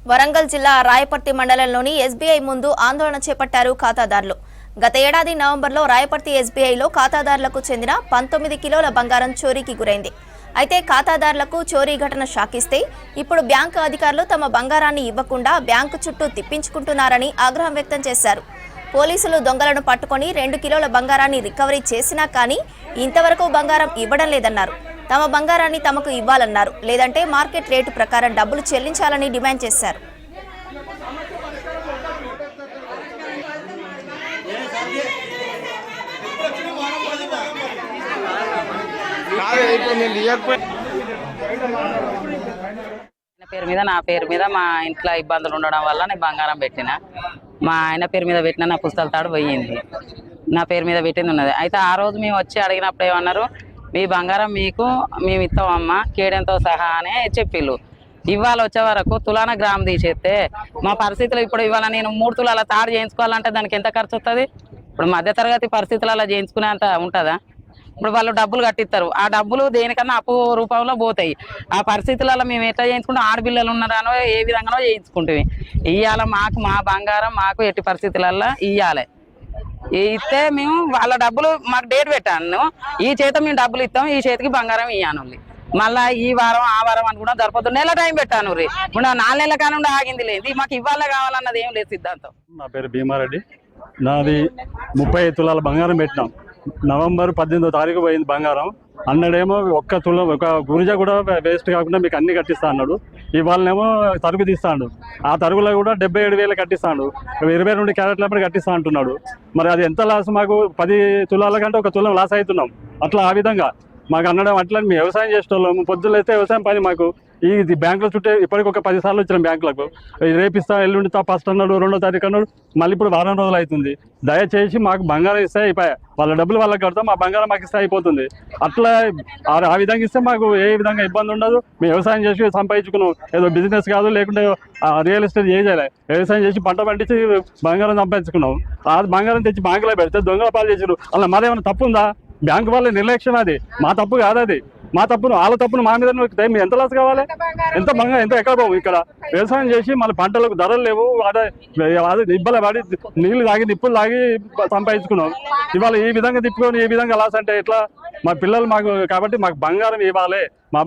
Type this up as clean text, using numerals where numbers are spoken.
వరంగల్ జిల్లా రాయపర్తి మండలంలోని ఎస్బీఐ ముందు ఆందోళన చేపట్టారు ఖాతాదారులు. గత ఏడాది నవంబర్లో రాయపర్తి ఎస్బీఐలో ఖాతాదారులకు చెందిన 19 కిలోల బంగారం చోరీకి గురైంది. అయితే ఖాతాదారులకు చోరీ ఘటన షాకిస్తే ఇప్పుడు బ్యాంకు అధికారులు తమ బంగారాన్ని ఇవ్వకుండా బ్యాంకు చుట్టూ తిప్పించుకుంటున్నారని ఆగ్రహం వ్యక్తం చేశారు. పోలీసులు దొంగలను పట్టుకొని 2 కిలోల బంగారాన్ని రికవరీ చేసినా కానీ ఇంతవరకు బంగారం ఇవ్వడం లేదన్నారు. తమ బంగారాన్ని తమకు ఇవ్వాలన్నారు. లేదంటే మార్కెట్ రేటు ప్రకారం డబ్బులు చెల్లించాలని డిమాండ్ చేశారు. పేరు మీద నా పేరు మీద మా ఇంట్లో ఇబ్బందులు ఉండడం వల్ల నేను బంగారం పెట్టిన. మా ఆయన పేరు మీద పెట్టిన నా పుస్తకాల తాడు పోయింది. నా పేరు మీద పెట్టింది ఉన్నది. అయితే ఆ రోజు మేము వచ్చి అడిగినప్పుడు ఏమన్నారు, మీ బంగారం మీకు మేము ఇస్తామమ్మా కేడెంతో సహా అని చెప్పిళ్ళు. ఇవాళ వచ్చే వరకు తులాన గ్రామం తీసేస్తే మా పరిస్థితులు ఇప్పుడు ఇవాళ నేను 3 తులాల తాడు చేయించుకోవాలంటే దానికి ఎంత ఖర్చు వస్తుంది? ఇప్పుడు మధ్యతరగతి పరిస్థితులలో చేయించుకునేంత ఉంటుందా? ఇప్పుడు వాళ్ళు డబ్బులు కట్టిస్తారు. ఆ డబ్బులు దేనికన్నా అప్పు రూపంలో పోతాయి. ఆ పరిస్థితులలో మేము ఎట్లా చేయించుకుంటాం? ఆడపిల్లలు ఉన్నారనో ఏ విధంగానో చేయించుకుంటుంది. ఇవాళ మాకు మా బంగారం మాకు ఎట్టి పరిస్థితులలో ఇవ్వాలి. ఇస్తే మేము వాళ్ళ డబ్బులు మాకు డేట్ పెట్టాను. ఈ చేత మేము డబ్బులు ఇస్తాం, ఈ చేతికి బంగారం ఇవ్వను. మళ్ళీ ఈ వారం ఆ వారం అని కూడా సరిపోతుంది. నెల టైం పెట్టాను. ఇప్పుడు 4 నెలల కాలంలో ఆగింది లేదు. మాకు ఇవ్వాలే కావాలన్నది ఏం లేదు సిద్ధాంతం. నా పేరు భీమారెడ్డి. నాది 35 తులాల బంగారం పెట్టినాం. నవంబర్ 18వ తారీఖు పోయింది బంగారం. అన్నాడేమో ఒక్క తులం ఒక గురిజ కూడా వేస్ట్ కాకుండా మీకు అన్ని కట్టిస్తా అన్నాడు. ఇవాళనేమో తరుగు తీస్తాడు. ఆ తరుగులో కూడా 77,000 కట్టిస్తాడు. 22 క్యారెట్ల కట్టిస్తా అంటున్నాడు. మరి అది ఎంత లాస్? మాకు 10 తులాల కంటే ఒక తులం లాస్ అవుతున్నాం. అట్లా ఆ విధంగా మాకు అనడం అట్లా మేము వ్యవసాయం చేసేవాళ్ళము. పొద్దులైతే వ్యవసాయం పని మాకు ఈ బ్యాంకుల చుట్టే ఇప్పటికి ఒక 10 సార్లు వచ్చినాం బ్యాంకులకు. రేపిస్తా ఎల్లుండితా ఫస్ట్ అన్నాడు, 2వ తారీఖు అన్నాడు. మళ్ళీ ఇప్పుడు వారం రోజులు అవుతుంది. దయచేసి మాకు బంగారం ఇస్తే అయిపోయా, వాళ్ళ డబ్బులు వాళ్ళకి కడతాం, మా బంగారం మాకు ఇస్తే అయిపోతుంది. అట్లా ఆ విధంగా ఇస్తే మాకు ఏ విధంగా ఇబ్బంది ఉండదు. మేము వ్యవసాయం చేసి సంపాదించుకున్నాం. ఏదో బిజినెస్ కాదు, లేకుంటే రియల్ ఎస్టేట్ చేయాలి. వ్యవసాయం చేసి పంట పండించి బంగారం సంపాదించుకున్నాం. ఆ బంగారం తెచ్చి బ్యాంకులో పెడితే దొంగల పాలు చేసారు. అలా మరేమైనా తప్పు ఉందా? బ్యాంకు వాళ్ళ నిర్లక్ష్యం. అది మా తప్పు కాదు. అది మా తప్పును వాళ్ళ తప్పును మా మీద మేము ఎంత లాస్ కావాలి? ఎంత బంగారం ఎంత ఎక్కడ పోవు? ఇక్కడ వ్యవసాయం చేసి మళ్ళీ పంటలకు ధరలు లేవు. అదే ఇబ్బంది పడి నీళ్లు తాగి నిప్పులు తాగి సంపాదించుకున్నాం. ఇవాళ ఈ విధంగా తిప్పుకొని ఈ విధంగా లాస్ అంటే ఎట్లా? మా పిల్లలు మాకు కాబట్టి మాకు బంగారం ఇవ్వాలి. మా